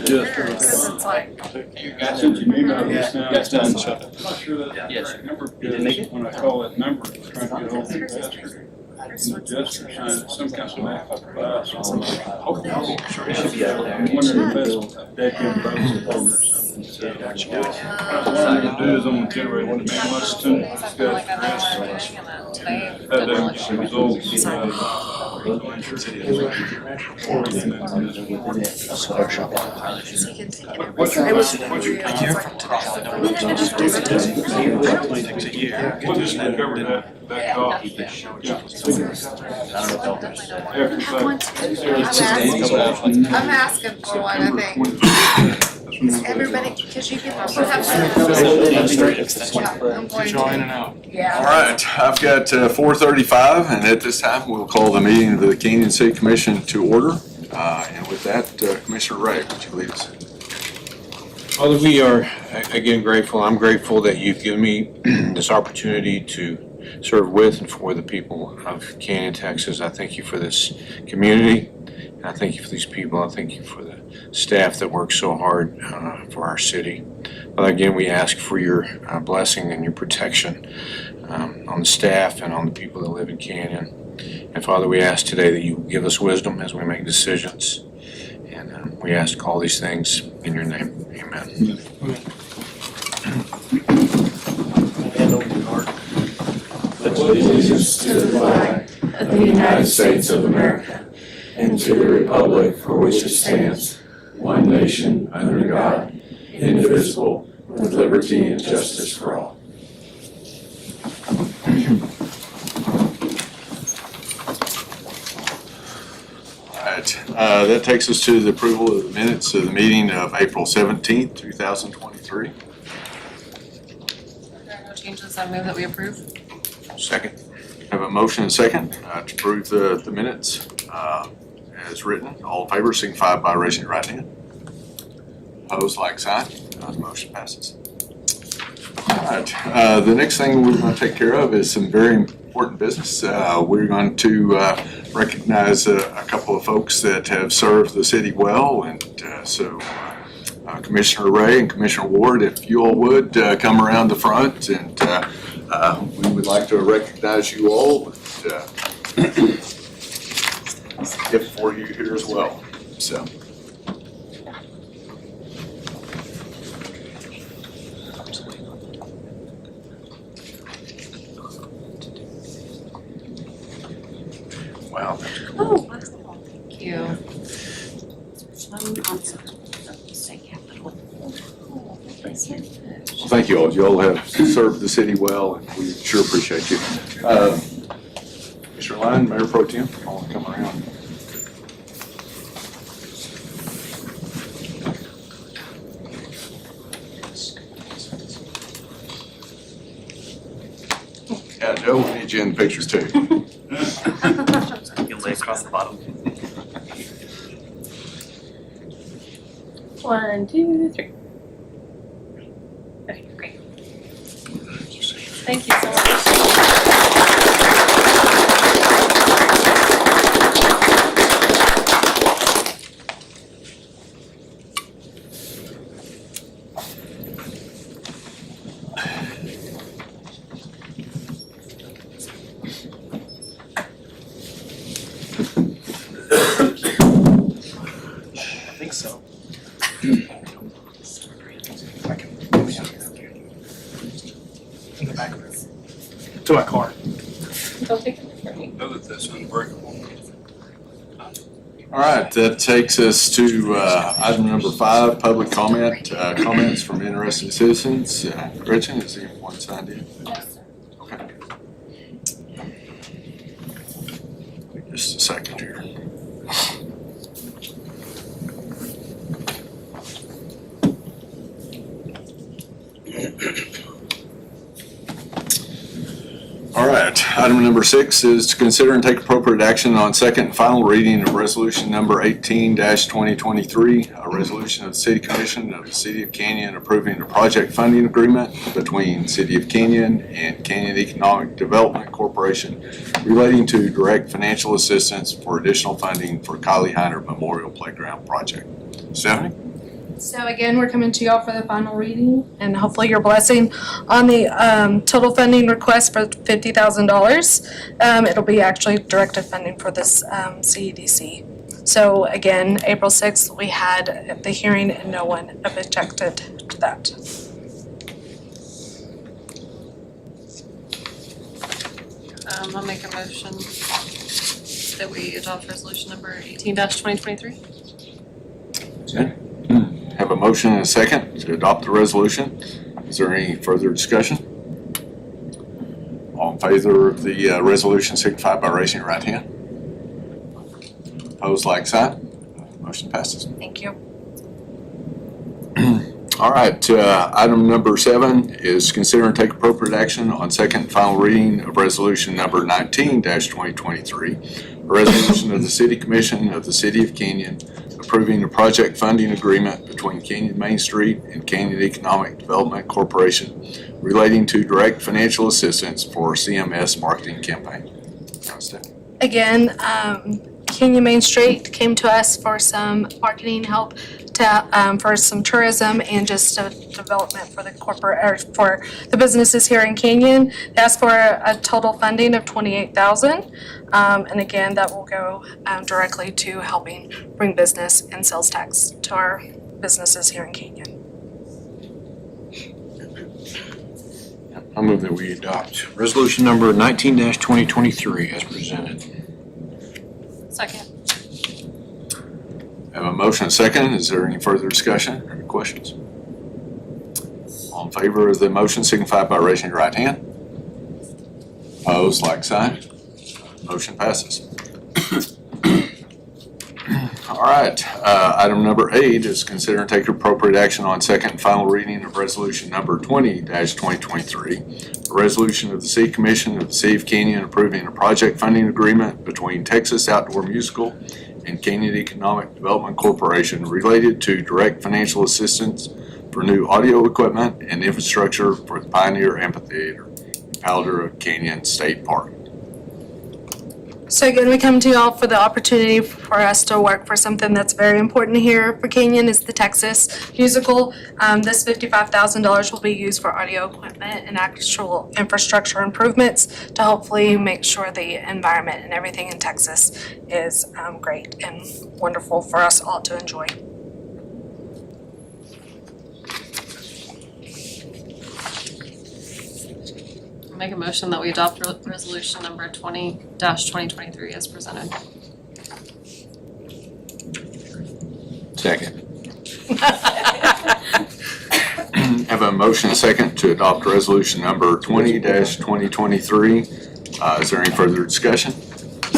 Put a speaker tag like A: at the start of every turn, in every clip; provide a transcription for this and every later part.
A: Because it's like,
B: Since you need that,
C: Yeah.
B: that's done.
C: Shut
B: I'm not sure that
D: Yes.
B: number,
D: didn't make it?
B: when I call that number, trying to get hold of the adjuster. The adjuster signed some kind of map up for us.
D: It should be out there.
B: I'm wondering if that's a dead end road or something. So, what I'm gonna do is I'm gonna generate one demand list to
A: I feel like I know what I'm doing, and then today.
B: have them results.
A: So you can take it.
B: What's your,
A: It was
B: what's your?
A: a year from today.
B: We'll just recover that cost. Yeah.
A: I'm asking for one, I think. Everybody, because you can also have.
C: Join and out.
A: Yeah.
E: All right, I've got 4:35, and at this time, we'll call the meeting of the Canyon City Commission to order. And with that, Commissioner Ray, would you lead us?
C: Father, we are again grateful. I'm grateful that you've given me this opportunity to serve with and for the people of Canyon, Texas. I thank you for this community. And I thank you for these people. I thank you for the staff that works so hard for our city. Father, again, we ask for your blessing and your protection on the staff and on the people that live in Canyon. And Father, we ask today that you give us wisdom as we make decisions. And we ask all these things in your name. Amen.
F: Allegiance to the flag of the United States of America and to the republic for which it stands, one nation under God, indivisible, with liberty and justice for all.
E: All right, that takes us to the approval of the minutes of the meeting of April 17th, 2023.
A: There are no changes, I move that we approve.
C: Second.
E: Have a motion and a second to approve the minutes as written. All in favor, signify by raising your right hand. Opposed, like sign. The motion passes. All right, the next thing we're going to take care of is some very important business. We're going to recognize a couple of folks that have served the city well, and so Commissioner Ray and Commissioner Ward, if you all would come around the front, and we would like to recognize you all and gift for you here as well. So. Wow.
A: Oh, wonderful. Thank you.
E: Well, thank you all. You all have served the city well, and we sure appreciate you. Mr. Lyon, Mayor Pro Tem, I'll come around. Yeah, Joe, we need you in the pictures too.
D: You can lay across the bottom.
A: 1, 2, 3. Okay, great. Thank you so much.
D: I think so.
C: In the back. To my car.
A: Don't take it from me.
B: Know that that's unbreakable.
E: All right, that takes us to item number 5, public comment, comments from interested citizens. Gretchen, is anyone signed in?
A: Yes, sir.
E: Okay. Just a second here. All right, item number 6 is to consider and take appropriate action on second and final reading of resolution number 18-2023, a resolution of the City Commission of the City of Canyon approving a project funding agreement between City of Canyon and Canyon Economic Development Corporation relating to direct financial assistance for additional funding for Kylie Heiner Memorial Playground Project. Stephanie?
A: So again, we're coming to y'all for the final reading and hopefully your blessing on the total funding request for $50,000. It'll be actually directed funding for this CEDC. So again, April 6th, we had the hearing and no one objected to that.
G: I'll make a motion that we adopt resolution number 18-2023.
E: Have a motion and a second to adopt the resolution. Is there any further discussion? All in favor of the resolution signify by raising your right hand. Opposed, like sign. Motion passes.
A: Thank you.
E: All right, item number 7 is consider and take appropriate action on second and final reading of resolution number 19-2023, a resolution of the City Commission of the City of Canyon approving a project funding agreement between Canyon Main Street and Canyon Economic Development Corporation relating to direct financial assistance for CMS marketing campaign.
A: Again, Canyon Main Street came to us for some marketing help to, for some tourism and just development for the corporate, or for the businesses here in Canyon. They asked for a total funding of $28,000. And again, that will go directly to helping bring business and sales tax to our businesses here in Canyon.
C: I move that we adopt resolution number 19-2023 as presented.
G: Second.
E: Have a motion and a second. Is there any further discussion or any questions? All in favor of the motion signify by raising your right hand. Opposed, like sign. Motion passes. All right, item number 8 is consider and take appropriate action on second and final reading of resolution number 20-2023, a resolution of the City Commission of the City of Canyon approving a project funding agreement between Texas Outdoor Musical and Canyon Economic Development Corporation related to direct financial assistance for new audio equipment and infrastructure for the Pioneer Amphitheater in Palo Canyon State Park.
A: So again, we come to y'all for the opportunity for us to work for something that's very important here for Canyon is the Texas Musical. This $55,000 will be used for audio equipment and actual infrastructure improvements to hopefully make sure the environment and everything in Texas is great and wonderful for us all to enjoy.
G: Make a motion that we adopt resolution number 20-2023 as presented.
C: Second.
E: Have a motion and a second to adopt resolution number 20-2023. Is there any further discussion?
B: I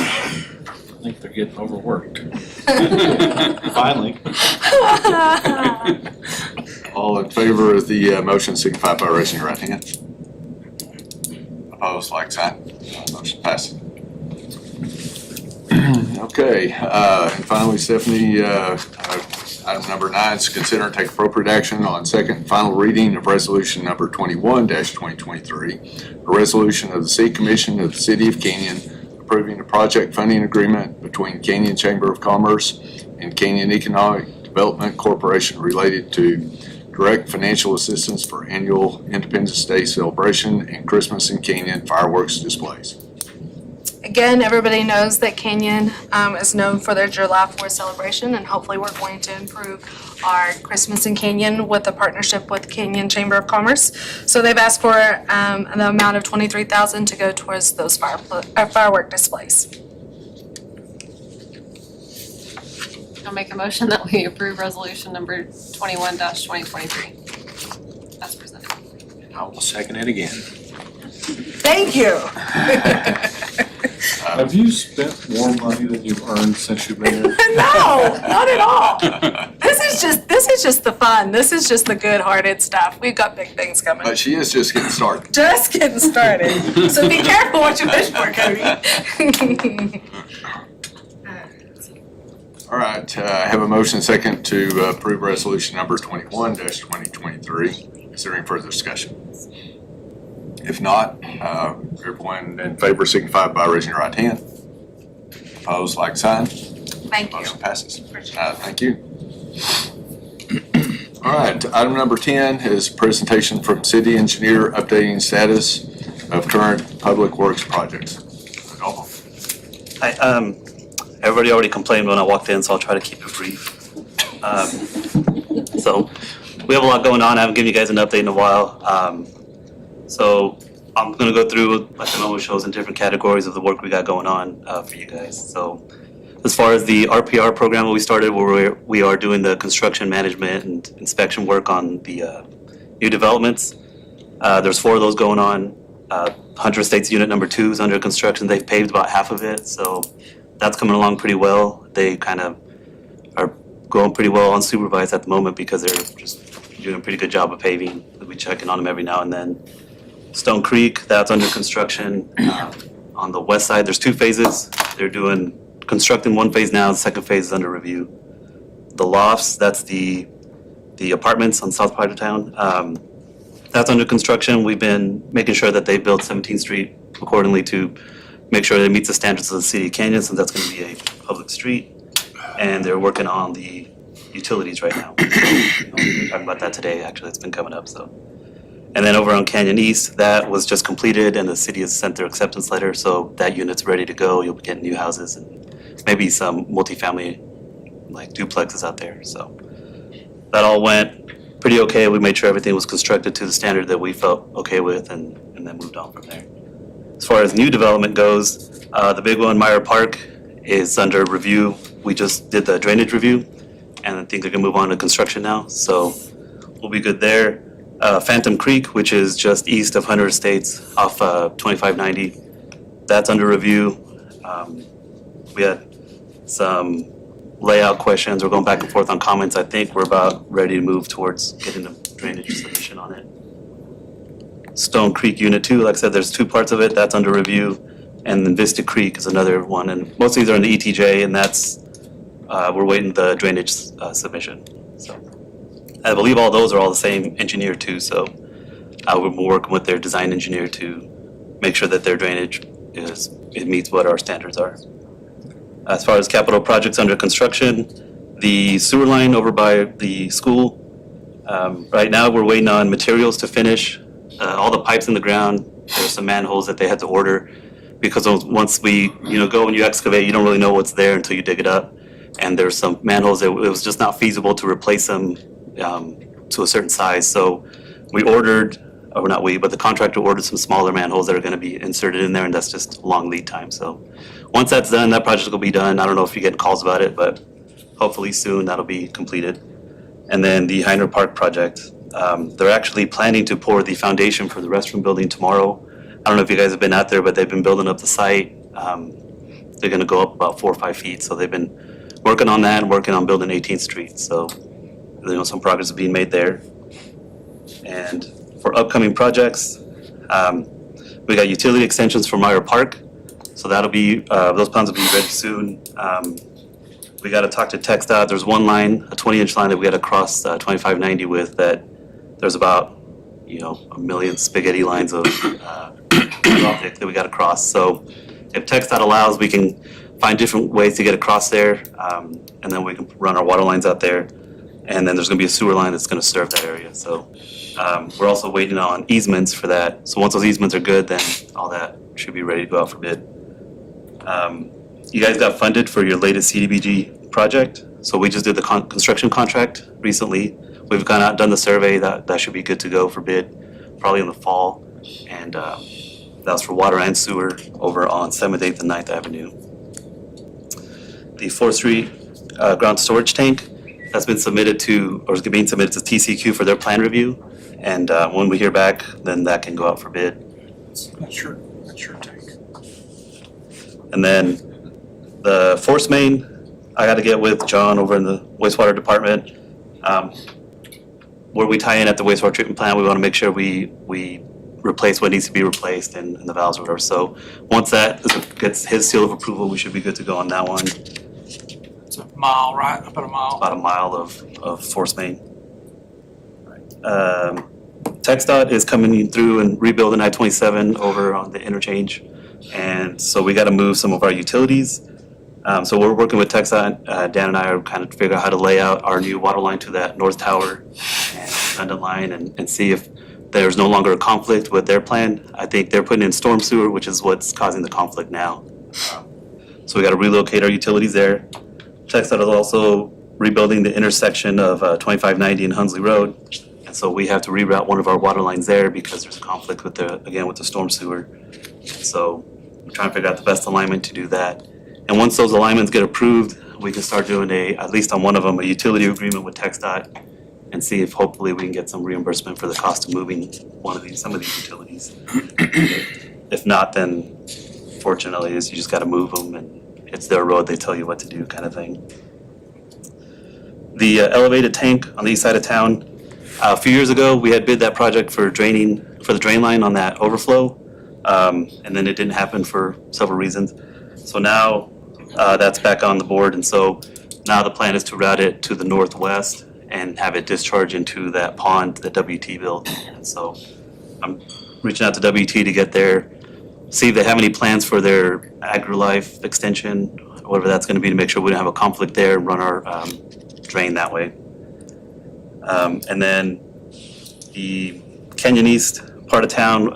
B: think they're getting overworked. Finally.
E: All in favor of the motion signify by raising your right hand. Opposed, like sign. Motion passes. Okay, and finally, Stephanie, item number 9 is consider and take appropriate action on second and final reading of resolution number 21-2023, a resolution of the City Commission of the City of Canyon approving a project funding agreement between Canyon Chamber of Commerce and Canyon Economic Development Corporation related to direct financial assistance for annual Independence Day celebration and Christmas in Canyon fireworks displays.
A: Again, everybody knows that Canyon is known for their July 4th celebration, and hopefully we're going to improve our Christmas in Canyon with a partnership with Canyon Chamber of Commerce. So they've asked for the amount of $23,000 to go towards those firework displays.
G: I'll make a motion that we approve resolution number 21-2023 as presented.
C: I will second it again.
A: Thank you.
B: Have you spent more money than you've earned since you've been here?
A: No, not at all. This is just the fun. This is just the good-hearted stuff. We've got big things coming.
E: But she is just getting started.
A: Just getting started. So be careful what you wish for, Cody.
E: All right, I have a motion second to approve resolution number 21-2023. Is there any further discussion? If not, everyone in favor signify by raising your right hand. Opposed, like sign.
A: Thank you.
E: Motion passes. Thank you. All right, item number 10 is presentation from city engineer updating status of current public works projects. Adolfo.
D: Hi, everybody already complained when I walked in, so I'll try to keep it brief. So we have a lot going on. I haven't given you guys an update in a while. So I'm gonna go through, like the normal shows, in different categories of the work we got going on for you guys. So as far as the RPR program that we started, where we are doing the construction management and inspection work on the new developments, there's 4 of those going on. Hunter Estates Unit Number 2 is under construction. They've paved about half of it, so that's coming along pretty well. They kind of are going pretty well unsupervised at the moment because they're just doing a pretty good job of paving. We'll be checking on them every now and then. Stone Creek, that's under construction. On the west side, there's 2 phases. They're constructing 1 phase now, the 2nd phase is under review. The Lofts, that's the apartments on south part of town. That's under construction. We've been making sure that they build 17th Street accordingly to make sure that it meets the standards of the city of Canyon, since that's going to be a public street. And they're working on the utilities right now. We've been talking about that today, actually. It's been coming up, so. And then over on Canyon East, that was just completed and the city has sent their acceptance letter, so that unit's ready to go. You'll be getting new houses and maybe some multifamily, like duplexes out there, so. That all went pretty okay. We made sure everything was constructed to the standard that we felt okay with and then moved on from there. As far as new development goes, the big one, Meyer Park, is under review. We just did the drainage review and I think they're gonna move on to construction now, so we'll be good there. Phantom Creek, which is just east of Hunter Estates off 2590, that's under review. We had some layout questions. We're going back and forth on comments. I think we're about ready to move towards getting a drainage submission on it. Stone Creek Unit 2, like I said, there's 2 parts of it. That's under review. And then Vista Creek is another one. And most of these are in the ETJ, and that's, we're waiting the drainage submission. So I believe all those are all the same engineer too. So we're working with their design engineer to make sure that their drainage it meets what our standards are. As far as capital projects under construction, the sewer line over by the school, right now we're waiting on materials to finish. All the pipes in the ground, there's some manholes that they had to order because once we go and you excavate, you don't really know what's there until you dig it up. And there's some manholes that it was just not feasible to replace them to a certain size. So we ordered, or not we, but the contractor ordered some smaller manholes that are going to be inserted in there, and that's just a long lead time. So once that's done, that project will be done. I don't know if you get calls about it, but hopefully soon that'll be completed. And then the Heiner Park project, they're actually planning to pour the foundation for the restroom building tomorrow. I don't know if you guys have been out there, but they've been building up the site. They're going to go up about 4 or 5 feet. So they've been working on that and working on building 18th Street. So some progress is being made there. And for upcoming projects, we got utility extensions for Meyer Park. So that'll be, those plans will be ready soon. We got to talk to TxDOT. There's one line, a 20-inch line that we got to cross 2590 with that there's about, 1 million spaghetti lines of optic that we got to cross. So if TxDOT allows, we can find different ways to get across there, and then we can run our water lines out there. And then there's going to be a sewer line that's going to serve that area. So we're also waiting on easements for that. So once those easements are good, then all that should be ready to go out for bid. You guys got funded for your latest CDBG project. So we just did the construction contract recently. We've gone out and done the survey. That should be good to go for bid, probably in the fall. And that was for water and sewer over on 7th, 8th, and 9th Avenue. The 4th Street ground storage tank, that's been submitted to, or is being submitted to TCQ for their plan review. And when we hear back, then that can go out for bid.
B: That's your tank.
D: And then the force main, I got to get with John over in the wastewater department. Where we tie in at the wastewater treatment plant, we want to make sure we replace what needs to be replaced and the valves or whatever. So once that gets his seal of approval, we should be good to go on that one.
B: It's a mile, right? About a mile.
D: About a mile of force main. TxDOT is coming through and rebuilding I-27 over on the interchange. And so we got to move some of our utilities. So we're working with TxDOT. Dan and I are kind of figuring out how to lay out our new water line to that north tower and redundant line and see if there's no longer a conflict with their plan. I think they're putting in storm sewer, which is what's causing the conflict now. So we got to relocate our utilities there. TxDOT is also rebuilding the intersection of 2590 and Hunsley Road. And so we have to reroute one of our water lines there because there's a conflict with the storm sewer. So we're trying to figure out the best alignment to do that. And once those alignments get approved, we can start doing at least on one of them, a utility agreement with TxDOT and see if hopefully we can get some reimbursement for the cost of moving some of these utilities. If not, then fortunately is you just gotta move them and it's their road, they tell you what to do kind of thing. The elevated tank on the east side of town, a few years ago, we had bid that project for the drain line on that overflow. And then it didn't happen for several reasons. So now that's back on the board. And so now the plan is to route it to the northwest and have it discharge into that pond that WT built. And so I'm reaching out to WT to get there, see if they have any plans for their AgriLife extension, whatever that's going to be, to make sure we don't have a conflict there and run our drain that way. And then the Canyon East part of town,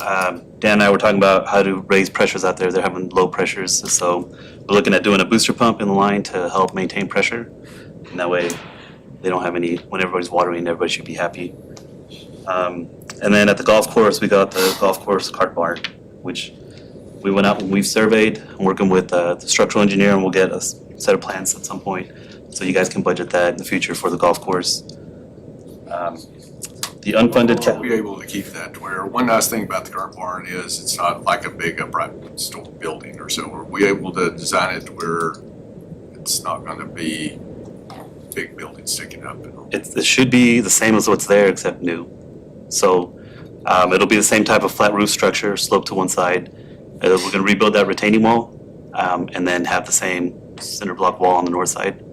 D: Dan and I were talking about how to raise pressures out there. They're having low pressures, so we're looking at doing a booster pump in the line to help maintain pressure. And that way, they don't have any, when everybody's watering, everybody should be happy. And then at the golf course, we got the golf course cart barn, which we went out and we've surveyed. I'm working with the structural engineer, and we'll get a set of plans at some point, so you guys can budget that in the future for the golf course. The unfunded
E: Are we able to keep that to where, one nice thing about the cart barn is it's not like a big upright stone building or so. Are we able to design it to where it's not gonna be big buildings sticking up?
D: It should be the same as what's there except new. So it'll be the same type of flat roof structure, sloped to one side. We're gonna rebuild that retaining wall and then have the same cinder block wall on the north side.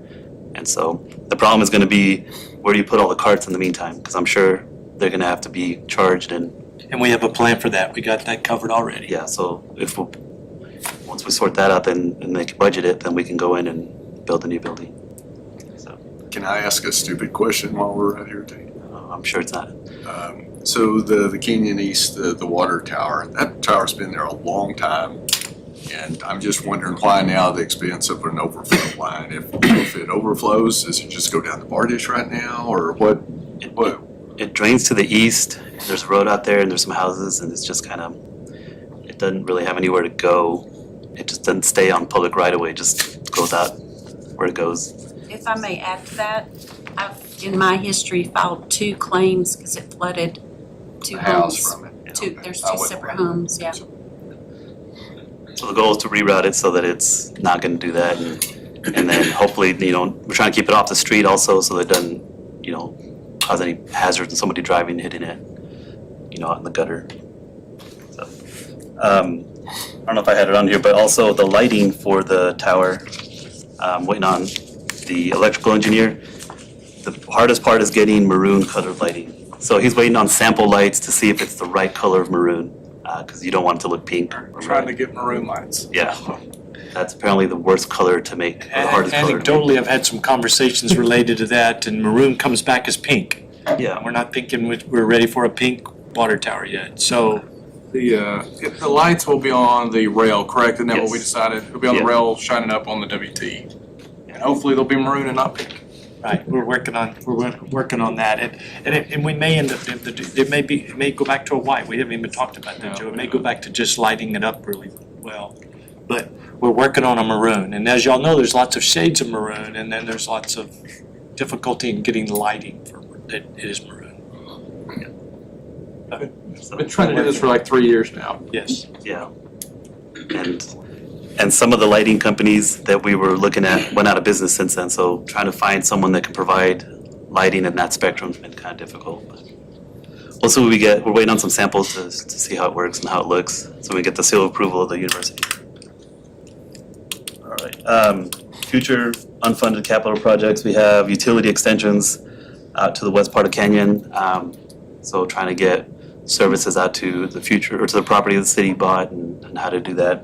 D: And so the problem is gonna be, where do you put all the carts in the meantime? Because I'm sure they're gonna have to be charged and
H: we have a plan for that. We got that covered already.
D: yeah, so once we sort that out and they can budget it, then we can go in and build a new building. So
E: Can I ask a stupid question while we're out here, Tate?
D: I'm sure it's not.
E: So the Canyon East, the water tower, that tower's been there a long time. And I'm just wondering why now the expense of an overflow line? If it overflows, does it just go down the bar ditch right now, or what?
D: It drains to the east. There's a road out there and there's some houses, and it's just kind of, it doesn't really have anywhere to go. It just doesn't stay on public right of way, it just goes out where it goes.
I: If I may add to that, I've, in my history, filed 2 claims because it flooded 2
E: House
I: homes.
E: from it?
I: There's
E: I
I: 2
E: wouldn't
I: separate
E: blame
I: homes, yeah.
D: So the goal is to reroute it so that it's not gonna do that, and then hopefully, we're trying to keep it off the street also so that it doesn't, cause any hazards and somebody driving, hitting it, out in the gutter. So, I don't know if I had it on here, but also the lighting for the tower, waiting on the electrical engineer. The hardest part is getting maroon colored lighting. So he's waiting on sample lights to see if it's the right color of maroon, because you don't want it to look pink.
B: We're trying to get maroon lights.
D: Yeah, that's apparently the worst color to make, or the hardest color.
H: Anecdotally, I've had some conversations related to that, and maroon comes back as pink.
D: Yeah,
H: We're not thinking we're ready for a pink water tower yet, so
B: The lights will be on the rail, correct? Isn't that what we
D: Yes.
B: decided? It'll be on the
D: Yeah.
B: rail shining up on the WT. And hopefully they'll be maroon and not pink.
H: right, we're working on that, and we may end up, it may go back to a white. We haven't even talked about that, Joe. It may go back to just lighting it up really well, but we're working on a maroon, and as y'all know, there's lots of shades of maroon, and then there's lots of difficulty in getting the lighting for that is maroon.
B: I've been trying to do this for like 3 years now.
H: Yes.
D: yeah. And some of the lighting companies that we were looking at went out of business since then, so trying to find someone that can provide lighting in that spectrum's been kind of difficult. But we'll see what we get. We're waiting on some samples to see how it works and how it looks, so we get the seal of approval of the university. All right. Future unfunded capital projects, we have utility extensions out to the west part of Canyon. So trying to get services out to the future, or to the property the city bought, and how to do that.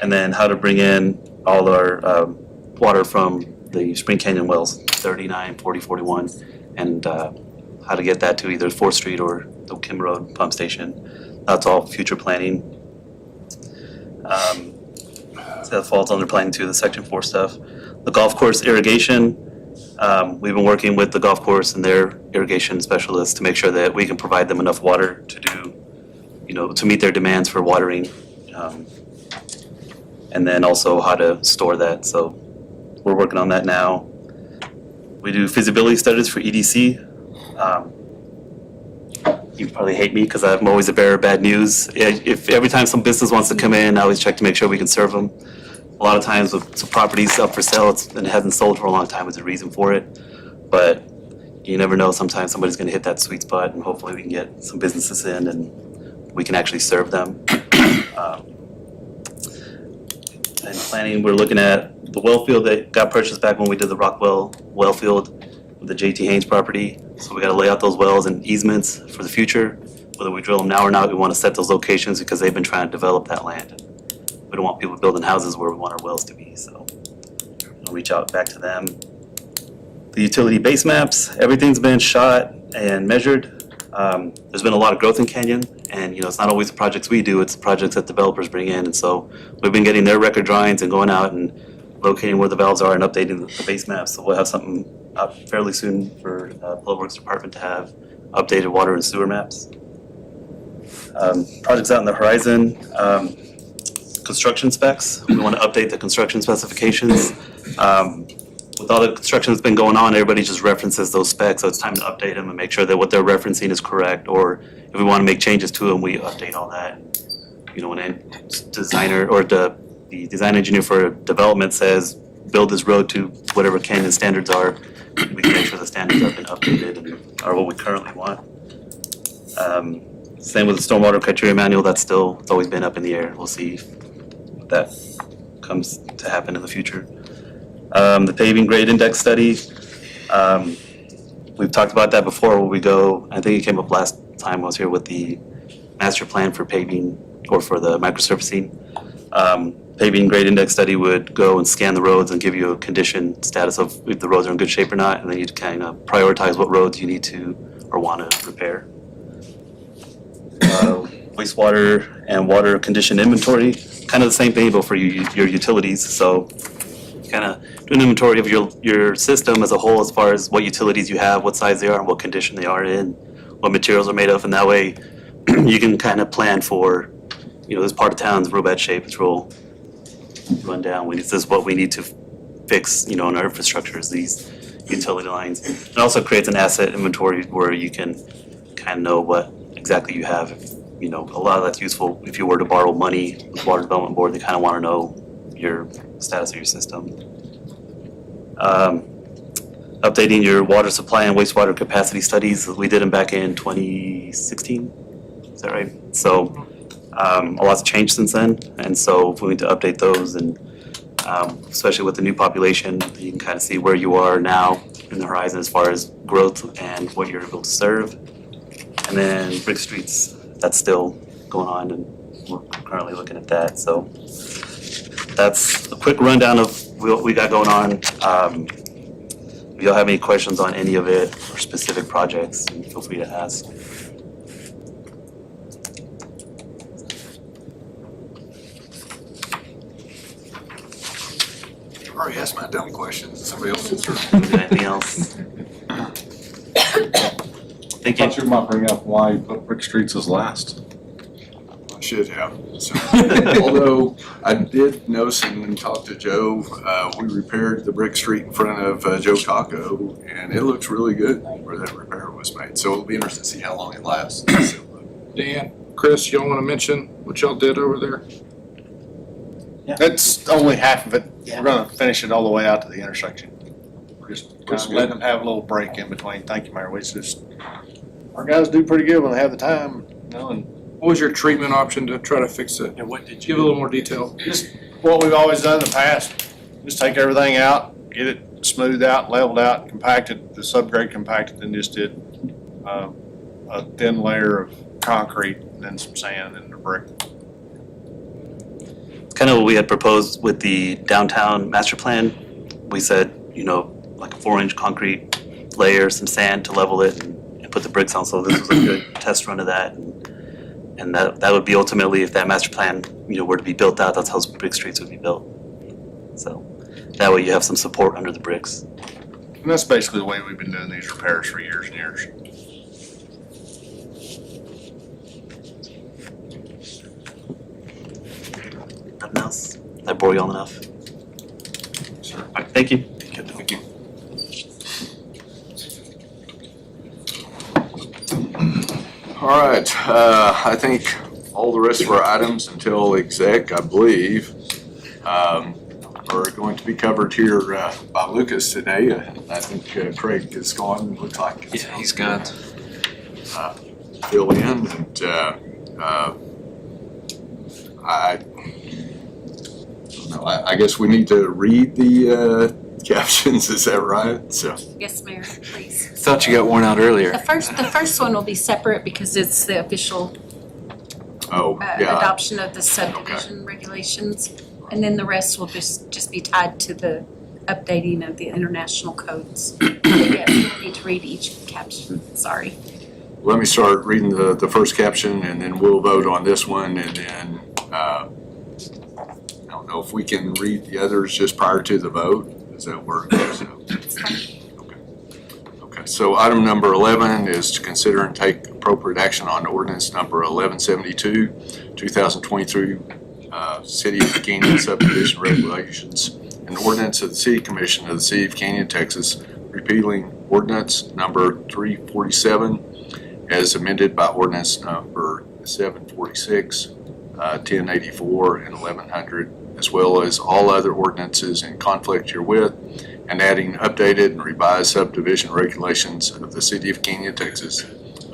D: And then how to bring in all our water from the Spring Canyon wells, 39, 40, 41, and how to get that to either 4th Street or the Kim Road pump station. That's all future planning. So that falls under planning too, the Section 4 stuff. The golf course irrigation, we've been working with the golf course and their irrigation specialists to make sure that we can provide them enough water to do, to meet their demands for watering. And then also how to store that. So we're working on that now. We do feasibility studies for EDC. You probably hate me because I'm always a bearer of bad news. If every time some business wants to come in, I always check to make sure we can serve them. A lot of times with some properties up for sale and it hasn't sold for a long time is the reason for it. But you never know, sometimes somebody's gonna hit that sweet spot and hopefully we can get some businesses in and we can actually serve them. And planning, we're looking at the well field that got purchased back when we did the Rockwell well field with the JT Haynes property. So we gotta lay out those wells and easements for the future. Whether we drill them now or not, we wanna set those locations because they've been trying to develop that land. We don't want people building houses where we want our wells to be, so I'll reach out back to them. The utility base maps, everything's been shot and measured. There's been a lot of growth in Canyon, and it's not always the projects we do, it's the projects that developers bring in. And so we've been getting their record drawings and going out and locating where the valves are and updating the base maps. So we'll have something up fairly soon for Public Works Department to have updated water and sewer maps. Projects out in the horizon, construction specs. We want to update the construction specifications. With all the construction that's been going on, everybody just references those specs, so it's time to update them and make sure that what they're referencing is correct, or if we want to make changes to them, we update all that. When a designer or the design engineer for development says, build this road to whatever Canyon standards are, we can make sure the standards have been updated and are what we currently want. Same with the stormwater criteria manual, it's always been up in the air. We'll see if that comes to happen in the future. The paving grade index study, we've talked about that before where we go, I think it came up last time I was here with the master plan for paving or for the microsurfacing. Paving grade index study would go and scan the roads and give you a condition status of if the roads are in good shape or not, and then you'd kind of prioritize what roads you need to or want to repair. Wastewater and water condition inventory, kind of the same thing, but for your utilities. So kind of do an inventory of your system as a whole as far as what utilities you have, what size they are, and what condition they are in, what materials are made of, and that way you can kind of plan for, this part of town's real bad shape, it's real run down. This is what we need to fix, in our infrastructure is these utility lines. It also creates an asset inventory where you can kind of know what exactly you have. A lot of that's useful if you were to borrow money with Water Development Board, they kind of want to know your status of your system. Updating your water supply and wastewater capacity studies, we did them back in 2016, is that right? So a lot's changed since then, and so we need to update those, and especially with the new population, you can kind of see where you are now in the horizon as far as growth and what you're able to serve. And then brick streets, that's still going on, and we're currently looking at that. So that's a quick rundown of what we got going on. If y'all have any questions on any of it or specific projects, feel free to ask.
E: I've already asked my dumb questions. Somebody else answer.
D: Anything else? Thank you.
B: Thought you might bring up why you put brick streets as last.
E: I should have. So, although I did notice and talk to Joe, we repaired the brick street in front of Joe Taco, and it looks really good where that repair was made. So it'll be interesting to see how long it lasts.
J: Dan, Chris, y'all want to mention what y'all did over there?
K: That's only half of it. We're gonna finish it all the way out to the intersection. Just kind of letting them have a little break in between. Thank you, Mayor. Our guys do pretty good when they have the time, and
J: What was your treatment option to try to fix it?
H: And what did
J: Give a little more detail.
K: just what we've always done in the past. Just take everything out, get it smoothed out, leveled out, compacted, the subgrade compacted, and just did a thin layer of concrete, and then some sand and the brick.
D: kind of what we had proposed with the downtown master plan. We said, like a 4-inch concrete layer, some sand to level it and put the bricks on. So this was a good test run of that. And that would be ultimately, if that master plan, were to be built out, that's how brick streets would be built. So that way you have some support under the bricks.
K: And that's basically the way we've been doing these repairs for years and years.
D: Nothing else? Did I bore you all enough?
E: Sure.
D: All right, thank you.
E: Thank you. All right, I think all the rest of our items until exec, I believe, are going to be covered here by Lucas today. I think Craig is gone, looks like.
F: Yeah, he's gone.
E: Fill in and I don't know, I guess we need to read the captions, is that right? So,
I: Yes, Mayor, please.
F: Thought you got worn out earlier.
I: The first one will be separate because it's the official
E: yeah,
I: adoption of the subdivision regulations. And then the rest will just be tied to the updating of the international codes. But yes, you need to read each caption, sorry.
E: let me start reading the first caption and then we'll vote on this one and then, I don't know if we can read the others just prior to the vote. Does that work? Okay, so item number 11 is to consider and take appropriate action on ordinance number 1172, 2023, City of Canyon subdivision regulations, an ordinance of the City Commission of the City of Canyon, Texas, repealing ordinance number 347 as amended by ordinance number 746, 1084, and 1100, as well as all other ordinances in conflict herewith, and adding updated and revised subdivision regulations of the City of Canyon, Texas,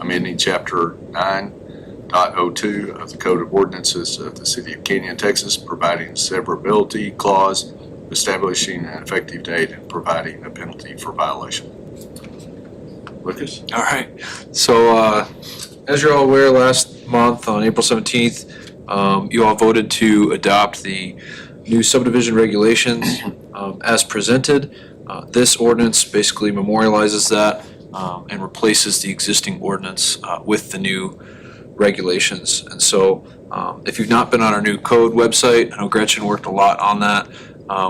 E: amending Chapter 9.02 of the Code of Ordinances of the City of Canyon, Texas, providing severability clause, establishing an effective date, and providing a penalty for violation. Lucas?
F: All right. So, as you're all aware, last month on April 17th, you all voted to adopt the new subdivision regulations as presented. This ordinance basically memorializes that and replaces the existing ordinance with the new regulations. And so, if you've not been on our new code website, I know Gretchen worked a lot on that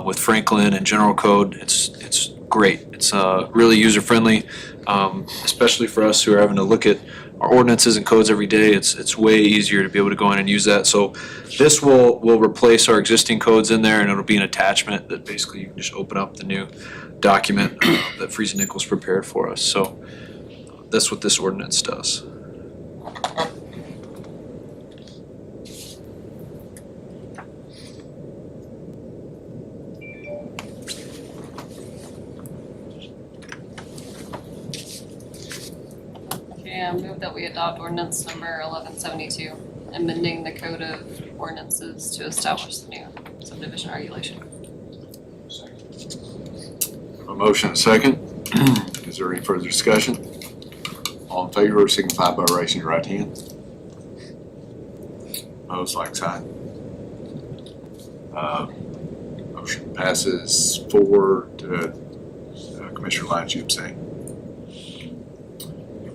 F: with Franklin and General Code. It's great. It's really user-friendly, especially for us who are having to look at our ordinances and codes every day. It's way easier to be able to go in and use that. So this will replace our existing codes in there, and it'll be an attachment that basically you can just open up the new document that Freese and Nichols prepared for us. So that's what this ordinance does.
G: Okay, I move that we adopt ordinance number 1172, amending the code of ordinances to establish the new subdivision regulation.
E: A motion and a second. Is there any further discussion? All in favor, signify by raising your right hand. Opposed, like sign. Motion passes 4 to Commissioner Lyons, you abstain.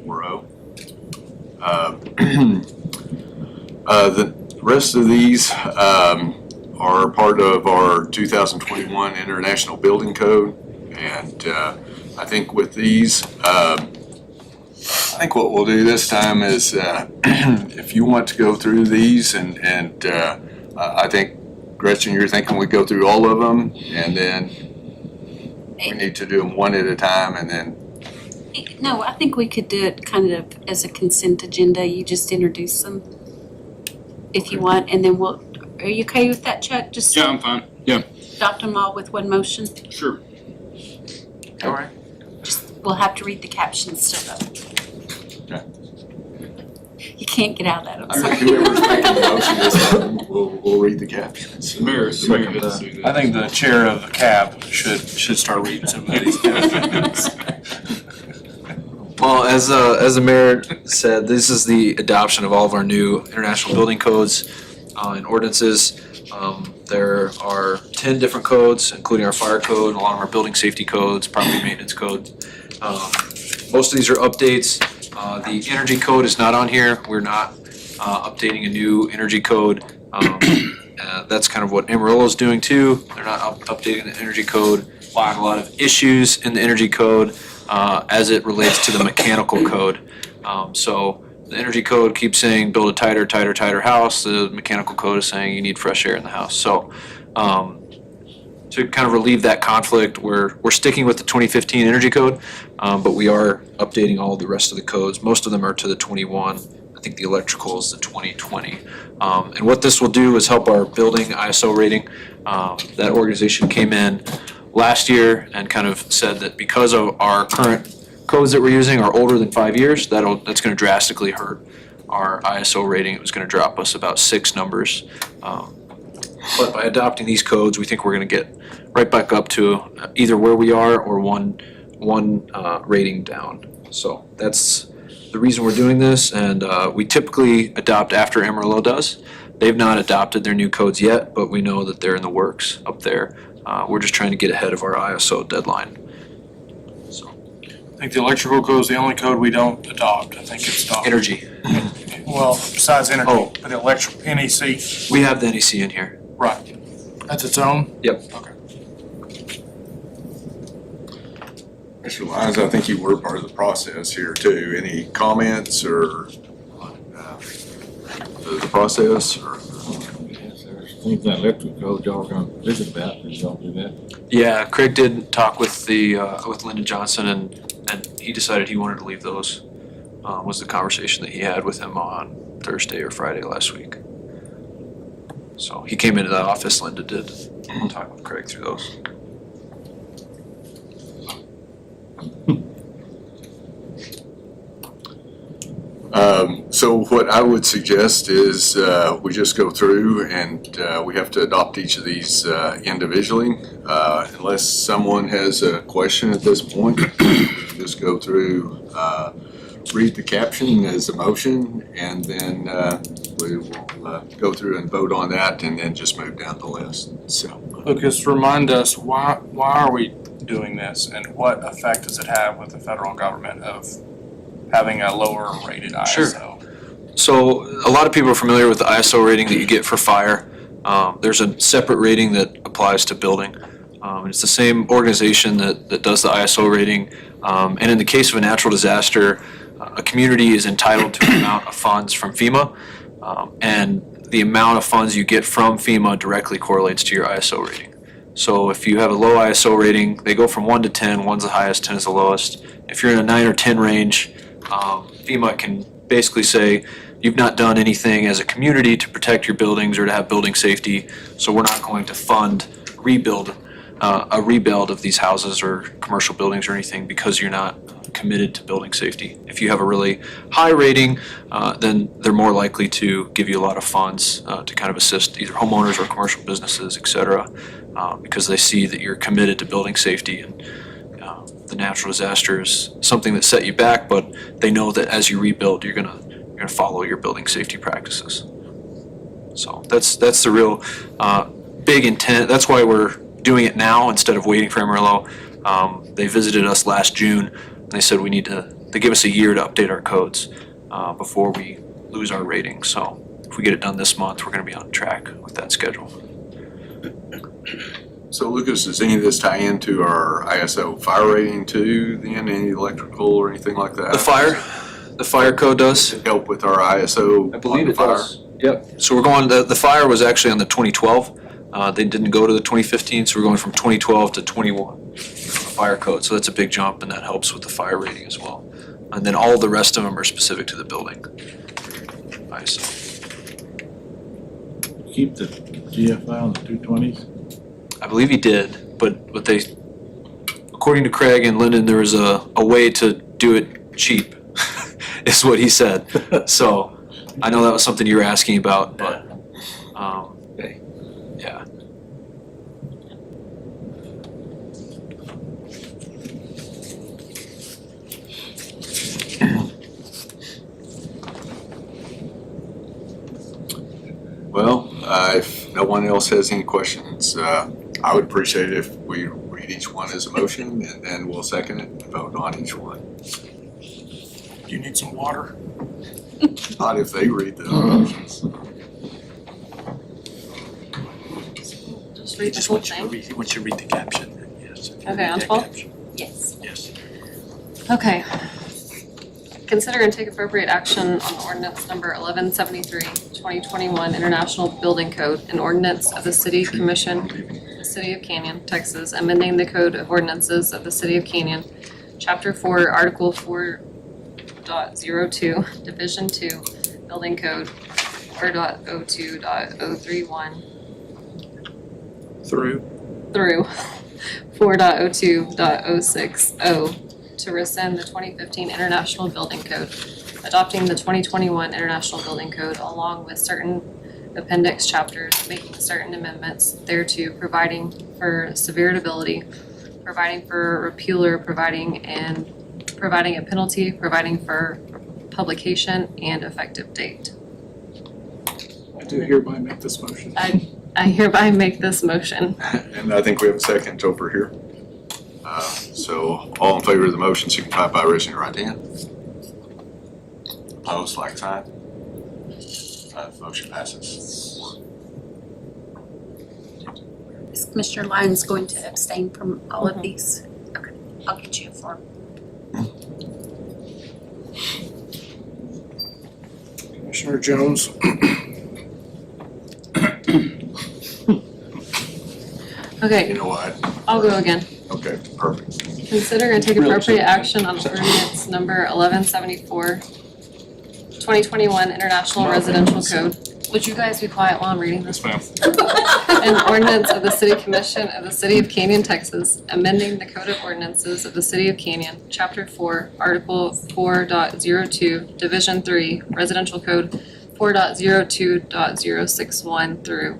E: 4-0. The rest of these are part of our 2021 International Building Code. And I think with these, I think what we'll do this time is if you want to go through these and I think, Gretchen, you're thinking we go through all of them and then we need to do them one at a time and then.
I: No, I think we could do it kind of as a consent agenda. You just introduce them if you want, and then are you okay with that, Chuck? Just
B: Yeah, I'm fine. Yeah,
I: adopt them all with one motion?
B: sure.
E: All right.
I: We'll have to read the captions still though.
E: Okay.
I: You can't get out of that, I'm
E: I
I: sorry.
E: think whoever's making the motion this time, we'll read the captions.
B: The mayor gets to do that.
H: I think the chair of the cab should start reading some of these captions.
F: Well, as the mayor said, this is the adoption of all of our new international building codes and ordinances.
L: There are 10 different codes, including our fire code, a lot of our building safety codes, property maintenance codes. Most of these are updates. The energy code is not on here. We're not updating a new energy code. That's kind of what Amarillo is doing too. They're not updating the energy code. A lot of issues in the energy code as it relates to the mechanical code. So the energy code keeps saying build a tighter house. The mechanical code is saying you need fresh air in the house. So to kind of relieve that conflict, we're sticking with the 2015 energy code, but we are updating all the rest of the codes. Most of them are to the 21. I think the electrical is the 2020. And what this will do is help our building ISO rating. That organization came in last year and kind of said that because of our current codes that we're using are older than 5 years, that's gonna drastically hurt our ISO rating. It was gonna drop us about 6 numbers. But by adopting these codes, we think we're gonna get right back up to either where we are or one rating down. So that's the reason we're doing this, and we typically adopt after Amarillo does. They've not adopted their new codes yet, but we know that they're in the works up there. We're just trying to get ahead of our ISO deadline.
J: I think the electrical code is the only code we don't adopt. I think it's adopted.
L: Energy,
J: Well, besides energy,
L: Oh.
J: but the electric, NEC,
L: we have the NEC in here.
J: right. That's its own?
L: Yep.
J: Okay.
E: Mr. Lyons, I think you were part of the process here too. Any comments or the process or?
B: Things that electric code y'all gonna visit about, did y'all do that?
L: Yeah, Craig did talk with with Lyndon Johnson, and he decided he wanted to leave those. Was the conversation that he had with him on Thursday or Friday last week. So he came into the office, Linda did, talk with Craig through those.
E: So what I would suggest is we just go through and we have to adopt each of these individually. Unless someone has a question at this point, just go through, read the caption as a motion, and then we will go through and vote on that and then just move down the list. So,
J: Lucas, remind us, why are we doing this, and what effect does it have with the federal government of having a lower rated ISO?
L: Sure. So a lot of people are familiar with the ISO rating that you get for fire. There's a separate rating that applies to building. It's the same organization that does the ISO rating. And in the case of a natural disaster, a community is entitled to an amount of funds from FEMA. And the amount of funds you get from FEMA directly correlates to your ISO rating. So if you have a low ISO rating, they go from 1 to 10, 1's the highest, 10 is the lowest. If you're in a 9 or 10 range, FEMA can basically say, you've not done anything as a community to protect your buildings or to have building safety, so we're not going to fund a rebuild of these houses or commercial buildings or anything because you're not committed to building safety. If you have a really high rating, then they're more likely to give you a lot of funds to kind of assist either homeowners or commercial businesses, et cetera, because they see that you're committed to building safety. And the natural disaster is something that set you back, but they know that as you rebuild, you're gonna follow your building safety practices. So that's the real big intent. That's why we're doing it now instead of waiting for Amarillo. They visited us last June, and they said they give us a year to update our codes before we lose our rating. So if we get it done this month, we're gonna be on track with that schedule.
E: So Lucas, does any of this tie into our ISO fire rating too, then, any electrical or anything like that?
L: The fire code does.
E: Help with our ISO
L: I believe
E: on the
L: it
E: fire?
L: does. Yep. So we're going, the fire was actually on the 2012. They didn't go to the 2015, so we're going from 2012 to 21 for the fire code. So that's a big jump, and that helps with the fire rating as well. And then all the rest of them are specific to the building. ISO.
B: Keep the GFI on the 220s?
L: I believe he did, but they, according to Craig and Lyndon, there was a way to do it cheap, is what he said. So I know that was something you were asking about, but yeah.
E: Well, if no one else has any questions, I would appreciate it if we read each one as a motion and then we'll second it and vote on each one.
J: Do you need some water?
E: Not if they read the motions.
G: Just read the
H: Just
G: whole
H: once you
G: thing.
H: read, once you read the caption, then yes.
G: Okay, on
H: That
G: 12?
H: caption,
I: Yes.
H: Yes.
G: Okay. Consider and take appropriate action on ordinance number 1173, 2021 International Building Code, an ordinance of the City Commission, the City of Canyon, Texas, amending the Code of Ordinances of the City of Canyon, Chapter 4, Article 4.02, Division 2, Building Code 4.02.031
J: Through.
G: through 4.02.060 to rescind the 2015 International Building Code, adopting the 2021 International Building Code along with certain appendix chapters, making certain amendments thereto, providing for severability, providing for repealer, providing a penalty, providing for publication and effective date.
J: I do hereby make this motion.
G: I hereby make this motion.
E: And I think we have a second over here. So all in favor of the motion signify by raising your right hand. Opposed, like sign. Motion passes.
I: Is Commissioner Lyons going to abstain from all of these? Okay, I'll get you a form.
J: Commissioner Jones?
G: Okay,
E: You know what?
G: I'll go again.
E: Okay, perfect.
G: Consider and take appropriate action on ordinance number 1174, 2021 International Residential Code. Would you guys be quiet while I'm reading this?
J: Yes, ma'am.
G: An ordinance of the City Commission of the City of Canyon, Texas, amending the Code of Ordinances of the City of Canyon, Chapter 4, Article 4.02, Division 3, Residential Code 4.02.061 through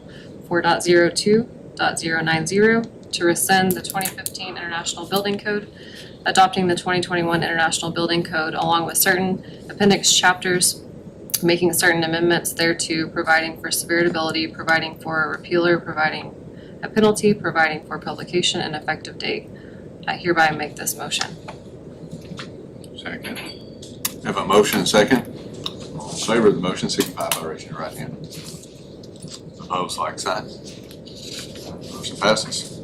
G: 4.02.090 to rescind the 2015 International Building Code, adopting the 2021 International Building Code along with certain appendix chapters, making certain amendments thereto, providing for severability, providing for a repealer, providing a penalty, providing for publication and effective date. I hereby make this motion.
E: Second. Have a motion and second. All in favor of the motion signify by raising your right hand. Opposed, like sign. Motion passes.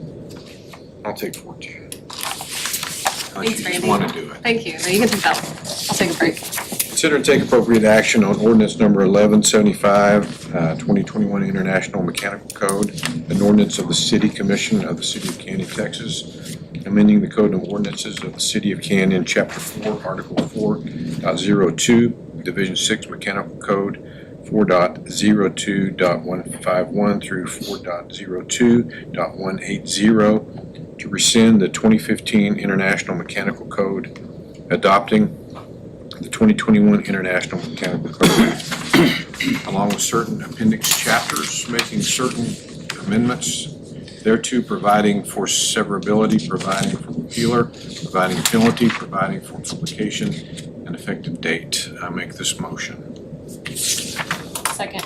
C: I'll take 14.
G: Thanks,
C: You just
G: Randy.
C: want to do it.
G: Thank you. No, you can take that one. I'll take a break.
C: Consider and take appropriate action on ordinance number 1175, 2021 International Mechanical Code, an ordinance of the City Commission of the City of Canyon, Texas, amending the Code of Ordinances of the City of Canyon, Chapter 4, Article 4.02, Division 6 Mechanical Code, 4.02.151 through 4.02.180 to rescind the 2015 International Mechanical Code, adopting the 2021 International Mechanical Code, along with certain appendix chapters, making certain amendments thereto, providing for severability, providing for repealer, providing penalty, providing for publication and effective date. I make this motion.
G: Second.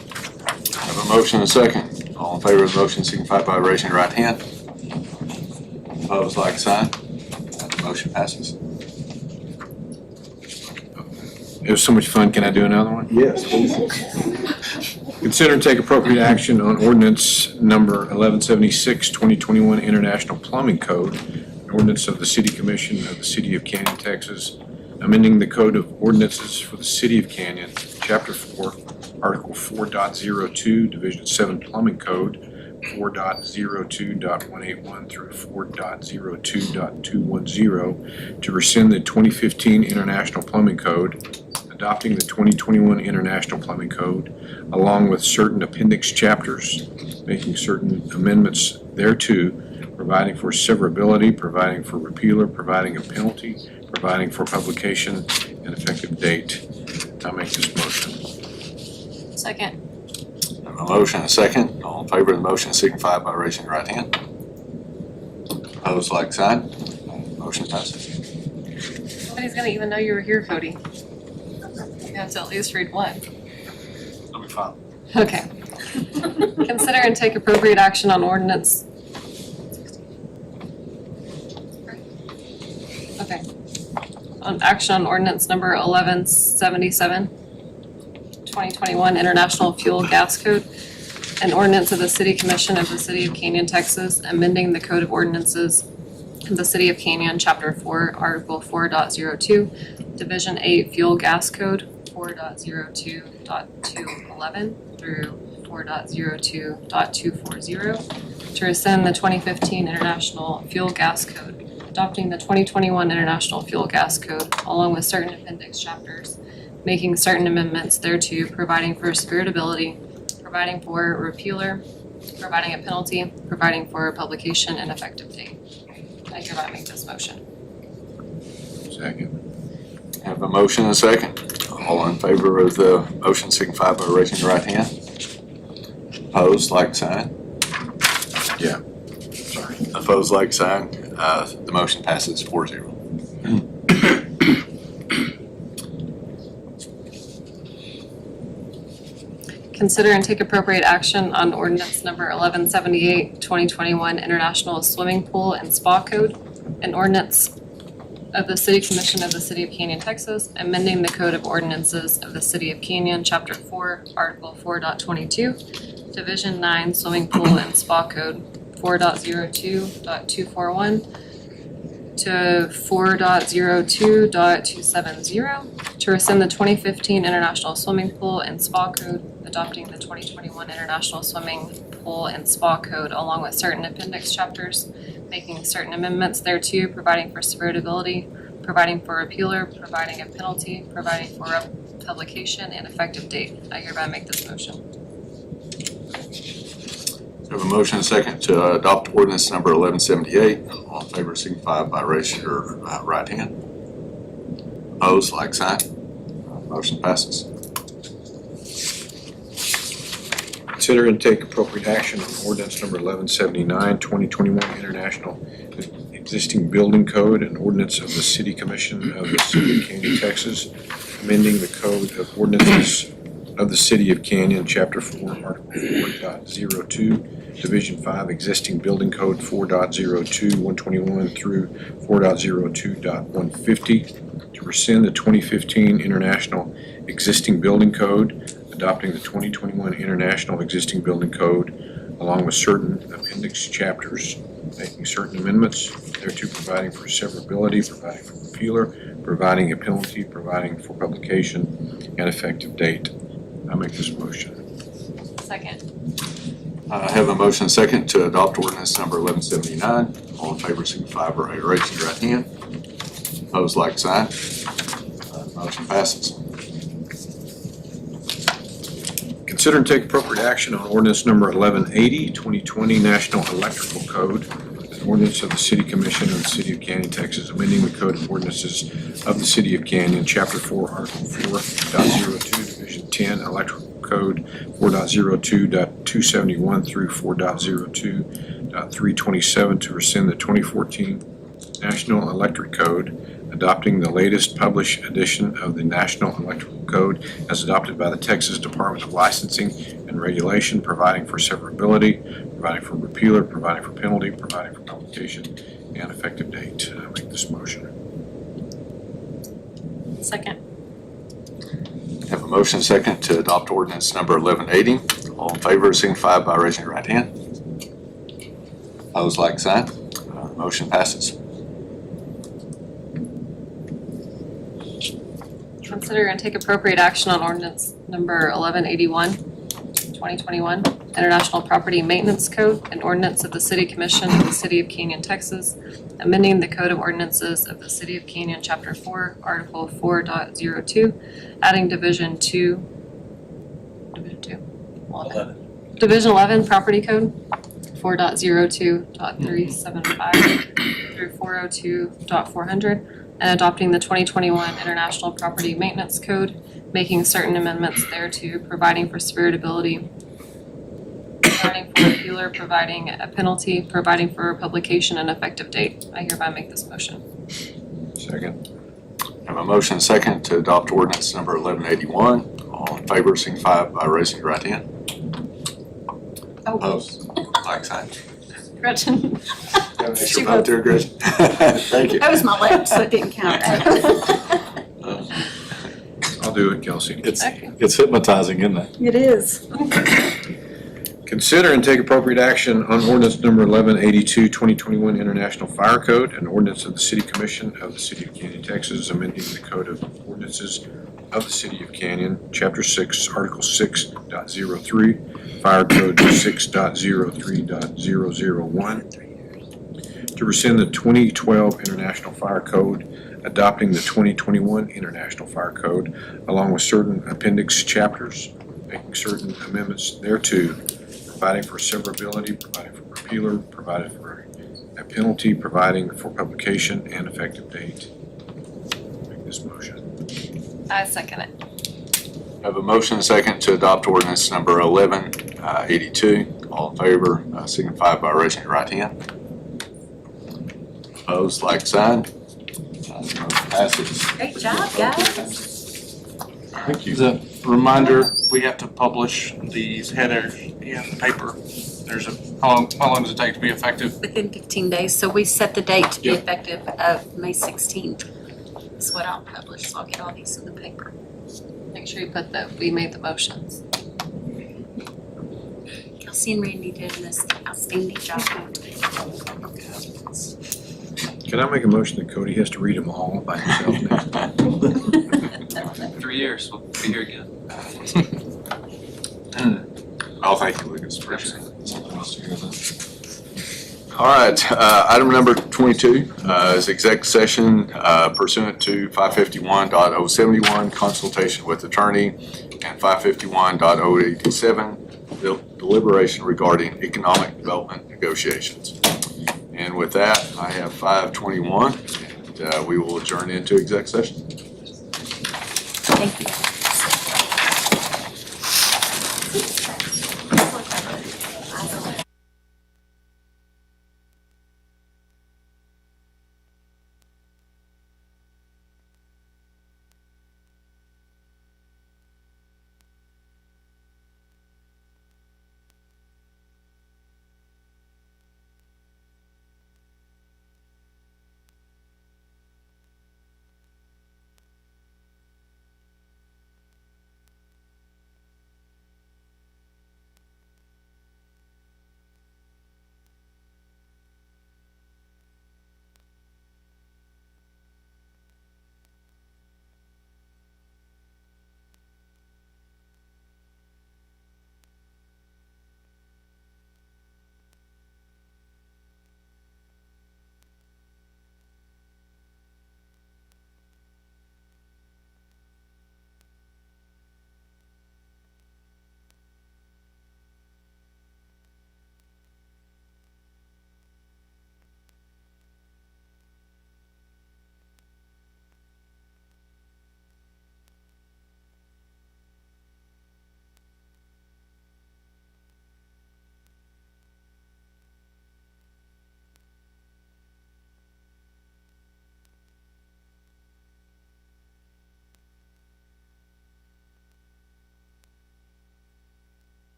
E: Have a motion and a second. All in favor of the motion signify by raising your right hand. Opposed, like sign. Motion passes.
C: It was so much fun. Can I do another one?
K: Yes, please.
C: Consider and take appropriate action on ordinance number 1176, 2021 International Plumbing Code, an ordinance of the City Commission of the City of Canyon, Texas, amending the Code of Ordinances for the City of Canyon, Chapter 4, Article 4.02, Division 7 Plumbing Code, 4.02.181 through 4.02.210 to rescind the 2015 International Plumbing Code, adopting the 2021 International Plumbing Code, along with certain appendix chapters, making certain amendments thereto, providing for severability, providing for repealer, providing a penalty, providing for publication and effective date. I make this motion.
G: Second.
E: Have a motion and a second. All in favor of the motion signify by raising your right hand. Opposed, like sign. Motion passes.
G: Nobody's gonna even know you were here, Cody. You have to at least read one.
K: I'll be fine.
G: Okay. Consider and take appropriate action on ordinance. Okay. Action on ordinance number 1177, 2021 International Fuel Gas Code, an ordinance of the City Commission of the City of Canyon, Texas, amending the Code of Ordinances of the City of Canyon, Chapter 4, Article 4.02, Division 8 Fuel Gas Code, 4.02.211 through 4.02.240, to rescind the 2015 International Fuel Gas Code, adopting the 2021 International Fuel Gas Code, along with certain appendix chapters, making certain amendments thereto, providing for severability, providing for repealer, providing a penalty, providing for a publication and effective date. I hereby make this motion.
C: Second.
E: Have a motion and a second. All in favor of the motion signify by raising your right hand. Opposed, like sign.
C: Yeah. Sorry.
E: Opposed, like sign. The motion passes 4-0.
G: Consider and take appropriate action on ordinance number 1178, 2021 International Swimming Pool and Spa Code, an ordinance of the City Commission of the City of Canyon, Texas, amending the Code of Ordinances of the City of Canyon, Chapter 4, Article 4.22, Division 9 Swimming Pool and Spa Code, 4.02.241 to 4.02.270, to rescind the 2015 International Swimming Pool and Spa Code, adopting the 2021 International Swimming Pool and Spa Code, along with certain appendix chapters, making certain amendments thereto, providing for severability, providing for repealer, providing a penalty, providing for a publication and effective date. I hereby make this motion.
E: We have a motion and a second to adopt ordinance number 1178. All in favor signify by raising your right hand. Opposed, like sign. Motion passes.
C: Consider and take appropriate action on ordinance number 1179, 2021 International Existing Building Code, an ordinance of the City Commission of the City of Canyon, Texas, amending the Code of Ordinances of the City of Canyon, Chapter 4, Article 4.02, Division 5 Existing Building Code 4.02.121 through 4.02.150, to rescind the 2015 International Existing Building Code, adopting the 2021 International Existing Building Code, along with certain appendix chapters, making certain amendments thereto, providing for severability, providing for repealer, providing a penalty, providing for publication and effective date. I make this motion.
G: Second.
E: I have a motion and a second to adopt ordinance number 1179. All in favor signify by raising your right hand. Opposed, like sign. Motion passes.
C: Consider and take appropriate action on ordinance number 1180, 2020 National Electrical Code, an ordinance of the City Commission of the City of Canyon, Texas, amending the Code of Ordinances of the City of Canyon, Chapter 4, Article 4.02, Division 10 Electrical Code, 4.02.271 through 4.02.327, to rescind the 2014 National Electric Code, adopting the latest published edition of the National Electrical Code as adopted by the Texas Department of Licensing and Regulation, providing for severability, providing for repealer, providing for penalty, providing for publication and effective date. I make this motion.
G: Second.
E: Have a motion and a second to adopt ordinance number 1180. All in favor signify by raising your right hand. Opposed, like sign. Motion passes.
G: Consider and take appropriate action on ordinance number 1181, 2021, International Property Maintenance Code, an ordinance of the City Commission of the City of Canyon, Texas, amending the Code of Ordinances of the City of Canyon, Chapter 4, Article 4.02, adding Division 11, Property Code, 4.02.375 through 402.400, and adopting the 2021 International Property Maintenance Code, making certain amendments thereto, providing for severability, providing for repealer, providing a penalty, providing for a publication and effective date. I hereby make this motion.
C: Second.
E: Have a motion and a second to adopt ordinance number 1181. All in favor signify by raising your right hand.
I: Oh,
E: Opposed, like sign.
G: Gretchen.
E: Have an extra
I: She
E: vote there, Gretchen. Thank you.
I: that was my left, so it didn't count.
C: I'll do it, Kelsey.
E: It's hypnotizing, isn't it?
I: It is.
C: Consider and take appropriate action on ordinance number 1182, 2021 International Fire Code, an ordinance of the City Commission of the City of Canyon, Texas, amending the Code of Ordinances of the City of Canyon, Chapter 6, Article 6.03, Fire Code 6.03.001, to rescind the 2012 International Fire Code, adopting the 2021 International Fire Code, along with certain appendix chapters, making certain amendments thereto, providing for severability, providing for repealer, providing for a penalty, providing for publication and effective date. Make this motion.
G: I second it.
E: Have a motion and a second to adopt ordinance number 1182. All in favor, signify by raising your right hand. Opposed, like sign. Motion passes.
I: Great job, guys.
E: Thank you.
J: As a reminder, we have to publish these headers in the paper. There's how long does it take to be effective?
I: Within 15 days, so we set the date to be effective of May 16th. That's what I'll publish, so I'll get all these in the paper.
G: Make sure you put that we made the motions.
I: Kelsey and Randy did an outstanding job.
C: Can I make a motion that Cody has to read them all by himself next time?
L: 3 years, we'll be here again.
E: Oh, thank you, Lucas. Appreciate it. All right, item number 22 is exec session pursuant to 551.071, consultation with attorney, and 551.087, deliberation regarding economic development negotiations. And with that, I have 521, and we will adjourn into exec session.